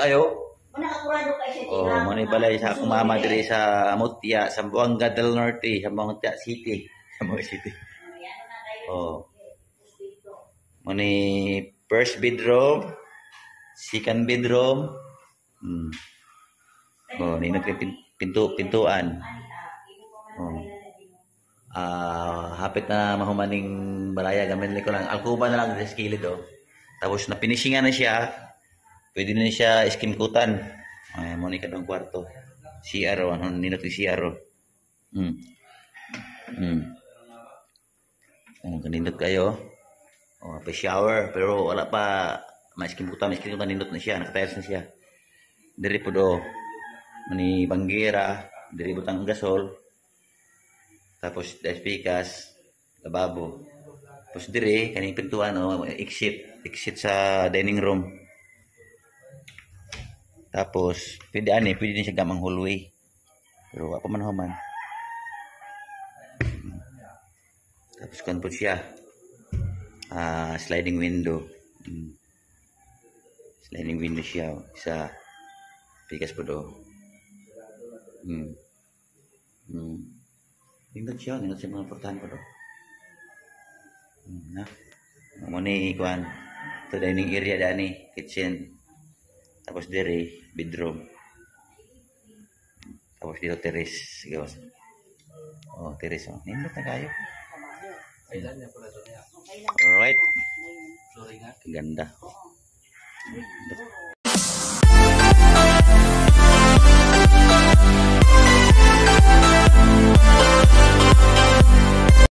kayo. Oh, muna balay sa akong mama diri sa Mutya, sa Buanga del Norte, sa Mutya City. Sa Mutya City. Oh. Muna first bedroom, second bedroom. Oh, ninot kay pintuan. Oh. Hapit na mahumaning balaya, gamit ko lang alkuba na lang sa kilid oh. Tapos na finishingan na siya. Pwede na siya iskimkutan. Ay mo ni kadong kwarto. CR oh, ano ninot yung CR oh. Kanindot kayo. Oh, pa shower pero wala pa maiskimkutan nindot na siya, nakatiles na siya. Diri po do mani banggera, diri butang gasol. Tapos despikas, lababo. Tapos dire kaning pintuan no, exit sa dining room. Tapos pwede din siya gamang hallway. Pero apa man human. Tapos kan po siya sliding window. Sliding window siya sa pikas po do. Nindot siya mga portahan po do. Na. Mo ni kuan. To dining area dani, kitchen. Tapos dire bedroom. Tapos dito terrace, gawas. Oh, terrace oh. Nindot na kayo. Alright. Ganda.